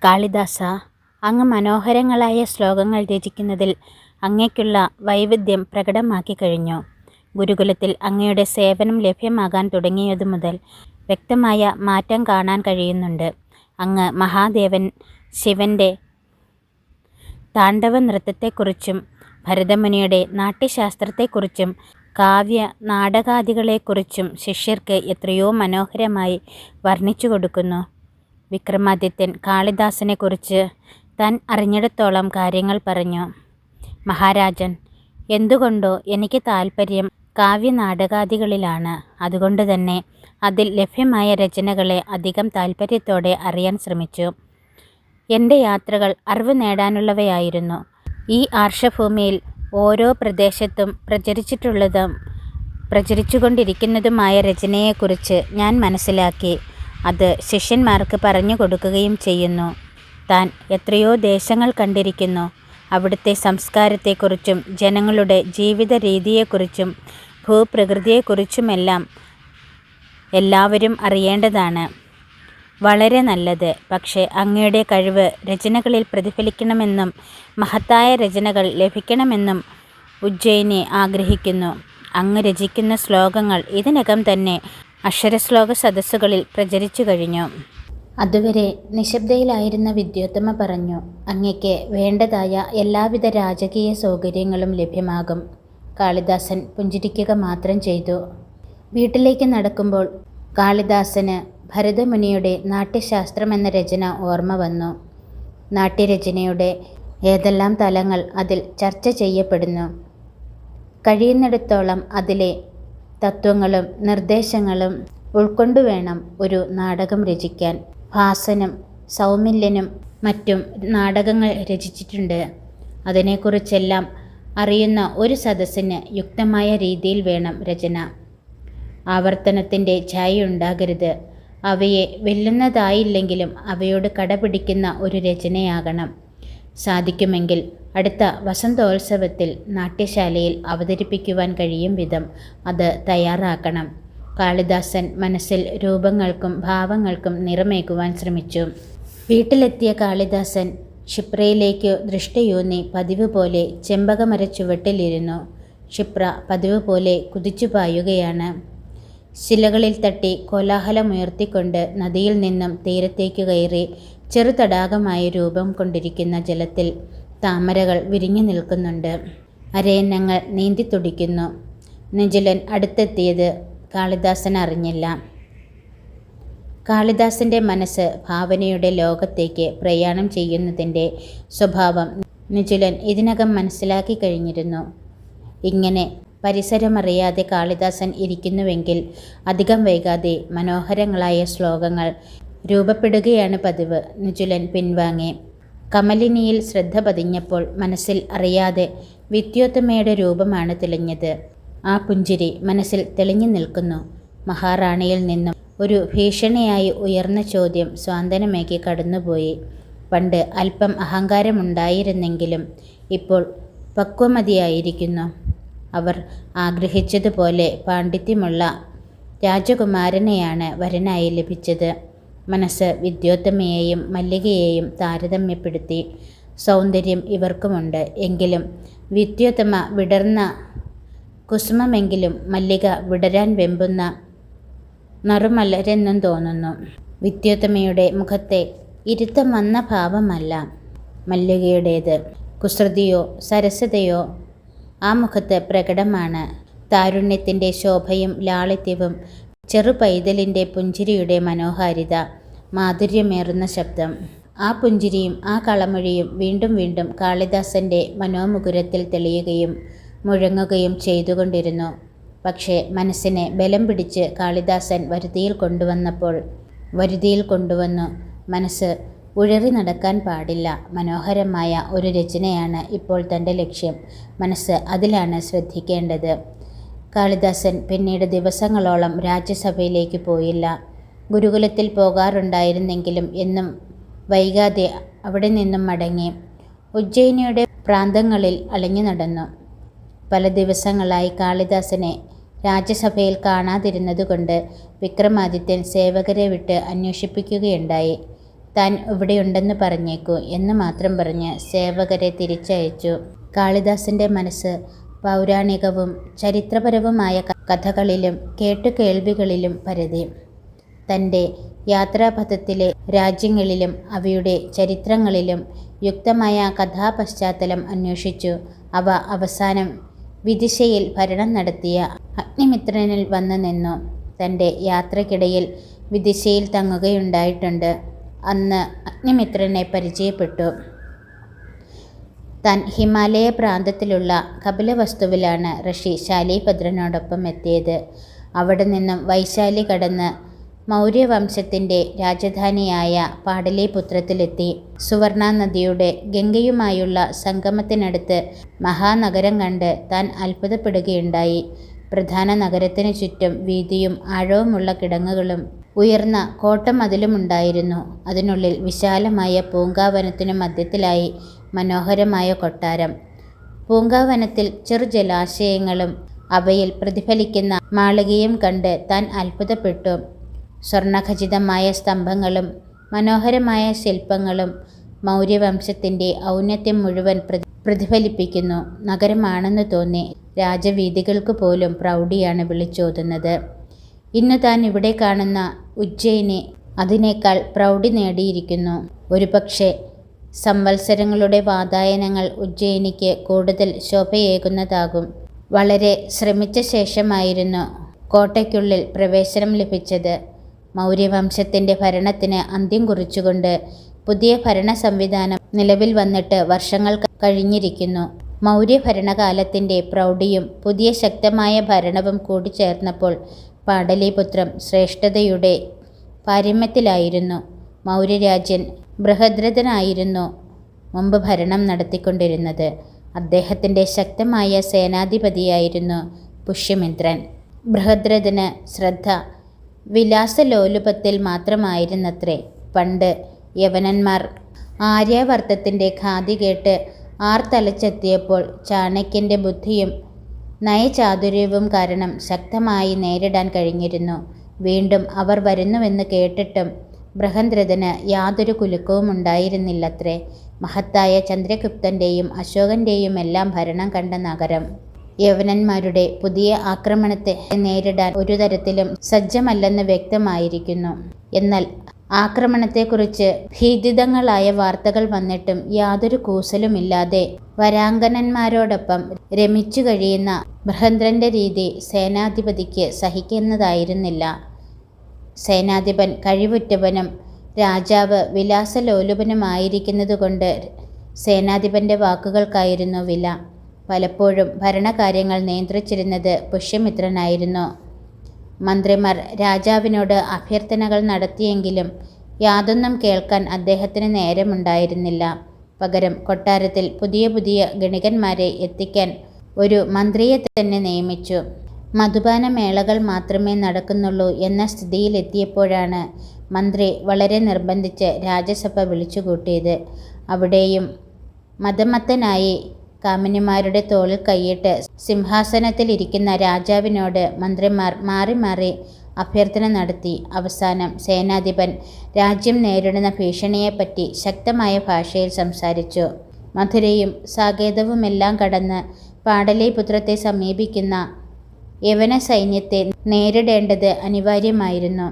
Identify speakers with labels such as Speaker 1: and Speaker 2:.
Speaker 1: കാളിദാസ, അങ്ങ് മനോഹരങ്ങളായ ശ്ലോകങ്ങൾ രചിക്കുന്നതിൽ അങ്ങയ്ക്കുള്ള വൈദഗ്ധ്യം പ്രകടമാക്കി കഴിഞ്ഞു. ഗുരുകുലത്തിൽ അങ്ങയുടെ സേവനം ലഭ്യമാകാൻ തുടങ്ങിയതു മുതൽ വ്യക്തമായ മാറ്റം കാണാൻ കഴിയുന്നുണ്ട്. അങ്ങ് മഹാദേവൻ ശിവന്റെ താണ്ഡവ നൃത്തത്തെക്കുറിച്ചും ഭരതമുനിയുടെ നാട്യശാസ്ത്രത്തെക്കുറിച്ചും കാവ്യ നാടകാദികളെക്കുറിച്ചും ശിഷ്യർക്ക് എത്രയോ മനോഹരമായി വർണ്ണിച്ചു കൊടുക്കുന്നു. വിക്രമാദിത്യൻ കാളിദാസനെക്കുറിച്ച് താൻ അറിഞ്ഞിടത്തോളം കാര്യങ്ങൾ പറഞ്ഞു. മഹാരാജൻ, എന്തുകൊണ്ടോ എനിക്ക് താൽപ്പര്യം കാവ്യനാടകാദികളിലാണ്. അതുകൊണ്ടുതന്നെ അതിൽ ലഭ്യമായ രചനകളെ അധികം താൽപ്പര്യത്തോടെ അറിയാൻ ശ്രമിച്ചു. എൻ്റെ യാത്രകൾ അറിവ് നേടാനുള്ളവയായിരുന്നു. ഈ ആർഷഭൂമിയിൽ ഓരോ പ്രദേശത്തും പ്രചരിച്ചിട്ടുള്ളതും പ്രചരിച്ചുകൊണ്ടിരിക്കുന്നതുമായ രചനയെക്കുറിച്ച് ഞാൻ മനസ്സിലാക്കി. അത് ശിഷ്യന്മാർക്ക് പറഞ്ഞു കൊടുക്കുകയും ചെയ്യുന്നു. താൻ എത്രയോ ദേശങ്ങൾ കണ്ടിരിക്കുന്നു. അവിടുത്തെ സംസ്കാരത്തെക്കുറിച്ചും ജനങ്ങളുടെ ജീവിത രീതിയെക്കുറിച്ചും ഭൂപ്രകൃതിയെക്കുറിച്ചുമെല്ലാം എല്ലാവരും അറിയേണ്ടതാണ്. വളരെ നല്ലത്. പക്ഷേ അങ്ങയുടെ കഴിവ് രചനകളിൽ പ്രതിഫലിക്കണമെന്നും മഹത്തായ രചനകൾ ലഭിക്കണമെന്നും ഉജ്ജയിനി ആഗ്രഹിക്കുന്നു. അങ്ങ് രചിക്കുന്ന ശ്ലോകങ്ങൾ ഇതിനകം തന്നെ അക്ഷരശ്ലോക സദസ്സുകളിൽ പ്രചരിച്ചു കഴിഞ്ഞു. അതുവരെ നിശബ്ദയിലായിരുന്ന വിദ്യോത്തമ പറഞ്ഞു. അങ്ങയ്ക്ക് വേണ്ടതായ എല്ലാവിധ രാജകീയ സൗകര്യങ്ങളും ലഭ്യമാകും. കാളിദാസൻ പുഞ്ചിരിക്കുക മാത്രം ചെയ്തു. വീട്ടിലേക്ക് നടക്കുമ്പോൾ കാളിദാസന് ഭരതമുനിയുടെ നാട്യശാസ്ത്രമെന്ന രചന ഓർമ്മ വന്നു. നാട്യരചനയുടെ ഏതെല്ലാം തലങ്ങൾ അതിൽ ചർച്ച ചെയ്യപ്പെടുന്നു. കഴിയുന്നിടത്തോളം അതിലെ തത്വങ്ങളും നിർദ്ദേശങ്ങളും ഉൾക്കൊണ്ടുവേണം ഒരു നാടകം രചിക്കാൻ. ഭാസനും സൗമില്യനും മറ്റും നാടകങ്ങൾ രചിച്ചിട്ടുണ്ട്. അതിനെക്കുറിച്ചെല്ലാം അറിയുന്ന ഒരു സദസ്സിന് യുക്തമായ രീതിയിൽ വേണം രചന. ആവർത്തനത്തിൻ്റെ ഛായയുണ്ടാകരുത്. അവയെ വെല്ലുന്നതായില്ലെങ്കിലും അവയോട് കടപിടിക്കുന്ന ഒരു രചനയാകണം. സാധിക്കുമെങ്കിൽ അടുത്ത വസന്തോത്സവത്തിൽ നാട്യശാലയിൽ അവതരിപ്പിക്കുവാൻ കഴിയും വിധം അത് തയ്യാറാക്കണം. കാളിദാസൻ മനസ്സിൽ രൂപങ്ങൾക്കും ഭാവങ്ങൾക്കും നിറമേകുവാൻ ശ്രമിച്ചു. വീട്ടിലെത്തിയ കാളിദാസൻ ക്ഷിപ്രയിലേക്കു ദൃഷ്ടിയൂന്നി പതിവ് പോലെ ചെമ്പകമരച്ചുവട്ടിലിരുന്നു. ക്ഷിപ്ര പതിവ് പോലെ കുതിച്ചു പായുകയാണ്. ശിലകളിൽ തട്ടി കോലാഹലമുയർത്തിക്കൊണ്ട് നദിയിൽ നിന്നും തീരത്തേക്കു കയറി ചെറുതടാകമായി രൂപം കൊണ്ടിരിക്കുന്ന ജലത്തിൽ താമരകൾ വിരിഞ്ഞു നിൽക്കുന്നുണ്ട്. അരയന്നങ്ങൾ നീന്തി തുടിക്കുന്നു. നിജുലൻ അടുത്തെത്തിയത് കാളിദാസൻ അറിഞ്ഞില്ല. കാളിദാസൻ്റെ മനസ്സ് ഭാവനയുടെ ലോകത്തേക്ക് പ്രയാണം ചെയ്യുന്നതിൻ്റെ സ്വഭാവം നിജുലൻ ഇതിനകം മനസ്സിലാക്കി കഴിഞ്ഞിരുന്നു. ഇങ്ങനെ പരിസരമറിയാതെ കാളിദാസൻ ഇരിക്കുന്നുവെങ്കിൽ അധികം വൈകാതെ മനോഹരങ്ങളായ ശ്ലോകങ്ങൾ രൂപപ്പെടുകയാണ് പതിവ്. നിജുലൻ പിൻവാങ്ങി. കമലിനിയിൽ ശ്രദ്ധ പതിഞ്ഞപ്പോൾ മനസ്സിൽ അറിയാതെ വിദ്യോത്തമയുടെ രൂപമാണ് തെളിഞ്ഞത്. ആ പുഞ്ചിരി മനസ്സിൽ തെളിഞ്ഞു നിൽക്കുന്നു. മഹാറാണിയിൽ നിന്നും ഒരു ഭീഷണിയായി ഉയർന്ന ചോദ്യം സ്വാന്തനമേകി കടന്നുപോയി. പണ്ട് അല്പം അഹങ്കാരമുണ്ടായിരുന്നെങ്കിലും ഇപ്പോൾ പക്വമതിയായിരിക്കുന്നു. അവർ ആഗ്രഹിച്ചതുപോലെ പാണ്ഡിത്യമുള്ള രാജകുമാരനെയാണ് വരനായി ലഭിച്ചത്. മനസ്സ് വിദ്യോത്തമയെയും മല്ലികയെയും താരതമ്യപ്പെടുത്തി. സൗന്ദര്യം ഇവർക്കുമുണ്ട്. എങ്കിലും വിദ്യോത്തമ വിടർന്ന കുസുമമെങ്കിലും മല്ലിക വിടരാൻ വെമ്പുന്ന നറുമലരെന്നും തോന്നുന്നു. വിദ്യോത്തമയുടെ മുഖത്തെ ഇരുത്തം വന്ന ഭാവമല്ല മല്ലികയുടേത്. കുസൃതിയോ സരസതയോ ആ മുഖത്ത് പ്രകടമാണ്. താരുണ്യത്തിൻ്റെ ശോഭയും ലാളിത്യവും, ചെറുപൈതലിൻ്റെ പുഞ്ചിരിയുടെ മനോഹാരിത, മാധുര്യമേറുന്ന ശബ്ദം. ആ പുഞ്ചിരിയും ആ കളമൊഴിയും വീണ്ടും വീണ്ടും കാളിദാസൻ്റെ മനോമുകുരത്തിൽ തെളിയുകയും മുഴങ്ങുകയും ചെയ്തുകൊണ്ടിരുന്നു. പക്ഷേ മനസ്സിനെ ബലം പിടിച്ച് കാളിദാസൻ വരുതിയിൽ കൊണ്ടുവന്നു. മനസ്സ് ഉഴറി നടക്കാൻ പാടില്ല. മനോഹരമായ ഒരു രചനയാണ് ഇപ്പോൾ തൻ്റെ ലക്ഷ്യം. മനസ്സ് അതിലാണ് ശ്രദ്ധിക്കേണ്ടത്. കാളിദാസൻ പിന്നീട് ദിവസങ്ങളോളം രാജ്യസഭയിലേക്ക് പോയില്ല. ഗുരുകുലത്തിൽ പോകാറുണ്ടായിരുന്നെങ്കിലും എന്നും വൈകാതെ അവിടെ നിന്നും മടങ്ങി ഉജ്ജയിനിയുടെ പ്രാന്തങ്ങളിൽ അലഞ്ഞു നടന്നു. പല ദിവസങ്ങളായി കാളിദാസനെ രാജ്യസഭയിൽ കാണാതിരുന്നതുകൊണ്ട് വിക്രമാദിത്യൻ സേവകരെ വിട്ട് അന്വേഷിപ്പിക്കുകയുണ്ടായി. താൻ ഇവിടെയുണ്ടെന്ന് പറഞ്ഞേക്കൂ എന്ന് മാത്രം പറഞ്ഞ് സേവകരെ തിരിച്ചയച്ചു. കാളിദാസന്റെ മനസ്സ് പൗരാണികവും ചരിത്രപരവുമായ കഥകളിലും കേട്ടുകേൾവികളിലും പരതി. തൻ്റെ യാത്രാപഥത്തിലെ രാജ്യങ്ങളിലും അവയുടെ ചരിത്രങ്ങളിലും യുക്തമായ കഥാപശ്ചാത്തലം അന്വേഷിച്ചു. അവ അവസാനം വിദിശയിൽ ഭരണം നടത്തിയ അഗ്നിമിത്രനിൽ വന്നു നിന്നു. തൻ്റെ യാത്രക്കിടയിൽ വിദിശയിൽ തങ്ങുകയുണ്ടായിട്ടുണ്ട്. അന്ന് അഗ്നിമിത്രനെ പരിചയപ്പെട്ടു. താൻ ഹിമാലയ പ്രാന്തത്തിലുള്ള കപിലവസ്തുവിലാണ് ഋഷി ശാലിഭദ്രനോടൊപ്പം എത്തിയത്. അവിടെ നിന്നും വൈശാലി കടന്ന് മൗര്യവംശത്തിൻ്റെ രാജധാനിയായ പാടലീപുത്രത്തിലെത്തി. സുവർണ നദിയുടെ ഗംഗയുമായുള്ള സംഗമത്തിനടുത്ത് മഹാനഗരം കണ്ട് താൻ അത്ഭുതപ്പെടുകയുണ്ടായി. പ്രധാന നഗരത്തിനു ചുറ്റും വീതിയും ആഴവുമുള്ള കിടങ്ങുകളും ഉയർന്ന കോട്ടമതിലുമുണ്ടായിരുന്നു. അതിനുള്ളിൽ വിശാലമായ പൂങ്കാവനത്തിനു മധ്യത്തിലായി മനോഹരമായ കൊട്ടാരം. പൂങ്കാവനത്തിൽ ചെറു ജലാശയങ്ങളും അവയിൽ പ്രതിഫലിക്കുന്ന മാളികയും കണ്ട് താൻ അത്ഭുതപ്പെട്ടു. സ്വർണഖചിതമായ സ്തംഭങ്ങളും മനോഹരമായ ശില്പങ്ങളും മൗര്യവംശത്തിൻ്റെ ഔന്നത്യം മുഴുവൻ പ്രതിഫലിപ്പിക്കുന്നു. നഗരമാണെന്ന് തോന്നി. രാജവീഥികൾക്ക് പോലും പ്രൗഢിയാണ് വിളിച്ചോതുന്നത്. ഇന്ന് താൻ ഇവിടെ കാണുന്ന ഉജ്ജയിനി അതിനേക്കാൾ പ്രൗഢി നേടിയിരിക്കുന്നു. ഒരുപക്ഷെ സംവത്സരങ്ങളുടെ വാതായനങ്ങൾ ഉജ്ജയിനിക്ക് കൂടുതൽ ശോഭയേകുന്നതാകും. വളരെ ശ്രമിച്ച ശേഷമായിരുന്നു കോട്ടയ്ക്കുള്ളിൽ പ്രവേശനം ലഭിച്ചത്. മൗര്യവംശത്തിൻ്റെ ഭരണത്തിന് അന്ത്യം കുറിച്ചുകൊണ്ട് പുതിയ ഭരണ സംവിധാനം നിലവിൽ വന്നിട്ട് വർഷങ്ങൾ കഴിഞ്ഞിരിക്കുന്നു. മൗര്യ ഭരണകാലത്തിൻ്റെ പ്രൗഢിയും പുതിയ ശക്തമായ ഭരണവും കൂടിച്ചേർന്നപ്പോൾ പാടലീപുത്രം ശ്രേഷ്ഠതയുടെ പാരമ്യത്തിലായിരുന്നു. മൗര്യരാജ്യൻ ബൃഹദ്രഥനായിരുന്നു മുമ്പ് ഭരണം നടത്തിക്കൊണ്ടിരുന്നത്. അദ്ദേഹത്തിൻ്റെ ശക്തമായ സേനാധിപതിയായിരുന്നു പുഷ്യമിത്രൻ. ബൃഹദ്രഥന് ശ്രദ്ധ വിലാസലോലുപത്തിൽ മാത്രമായിരുന്നത്രേ. പണ്ട് യവനന്മാർ ആര്യാവർത്തത്തിൻ്റെ ഖ്യാതി കേട്ട് ആർത്തലച്ചെത്തിയപ്പോൾ ചാണക്യൻ്റെ ബുദ്ധിയും നയചാതുര്യവും കാരണം ശക്തമായി നേരിടാൻ കഴിഞ്ഞിരുന്നു. വീണ്ടും അവർ വരുന്നുവെന്ന് കേട്ടിട്ടും ബൃഹദ്രഥന് യാതൊരു കുലുക്കവും ഉണ്ടായിരുന്നില്ലത്രേ. മഹത്തായ ചന്ദ്രഗുപ്തൻ്റെയും അശോകൻ്റെയും എല്ലാം ഭരണം കണ്ട നഗരം യവനന്മാരുടെ പുതിയ ആക്രമണത്തെ നേരിടാൻ ഒരു തരത്തിലും സജ്ജമല്ലെന്ന് വ്യക്തമായിരിക്കുന്നു. എന്നാൽ ആക്രമണത്തെക്കുറിച്ച് ഭീതിതങ്ങളായ വാർത്തകൾ വന്നിട്ടും യാതൊരു കൂസലുമില്ലാതെ വരാങ്കനന്മാരോടൊപ്പം രമിച്ചു കഴിയുന്ന ബൃഹദ്രഥൻ്റെ രീതി സേനാധിപതിക്ക് സഹിക്കുന്നതായിരുന്നില്ല. സേനാധിപൻ കഴിവുറ്റവനും രാജാവ് വിലാസലോലുപനുമായിരിക്കുന്നതുകൊണ്ട് സേനാധിപൻ്റെ വാക്കുകൾക്കായിരുന്നു വില. പലപ്പോഴും ഭരണകാര്യങ്ങൾ നിയന്ത്രിച്ചിരുന്നത് പുഷ്യമിത്രനായിരുന്നു. മന്ത്രിമാർ രാജാവിനോട് അഭ്യർത്ഥനകൾ നടത്തിയെങ്കിലും യാതൊന്നും കേൾക്കാൻ അദ്ദേഹത്തിന് നേരമുണ്ടായിരുന്നില്ല. പകരം കൊട്ടാരത്തിൽ പുതിയ പുതിയ ഗണികന്മാരെ എത്തിക്കാൻ ഒരു മന്ത്രിയെ തന്നെ നിയമിച്ചു. മധുപാന മേളകൾ മാത്രമേ നടക്കുന്നുള്ളൂ എന്ന സ്ഥിതിയിലെത്തിയപ്പോഴാണ് മന്ത്രി വളരെ നിർബന്ധിച്ച് രാജസഭ വിളിച്ചുകൂട്ടിയത്. അവിടെയും മതമത്തനായി കാമിനിമാരുടെ തോളിൽ കൈയിട്ട് സിംഹാസനത്തിലിരിക്കുന്ന രാജാവിനോട് മന്ത്രിമാർ മാറി മാറി അഭ്യർത്ഥന നടത്തി. അവസാനം സേനാധിപൻ രാജ്യം നേരിടുന്ന ഭീഷണിയെപ്പറ്റി ശക്തമായ ഭാഷയിൽ സംസാരിച്ചു. മധുരയും സാകേതവുമെല്ലാം കടന്ന് പാടലീപുത്രത്തെ സമീപിക്കുന്ന യവന സൈന്യത്തെ നേരിടേണ്ടത് അനിവാര്യമായിരുന്നു.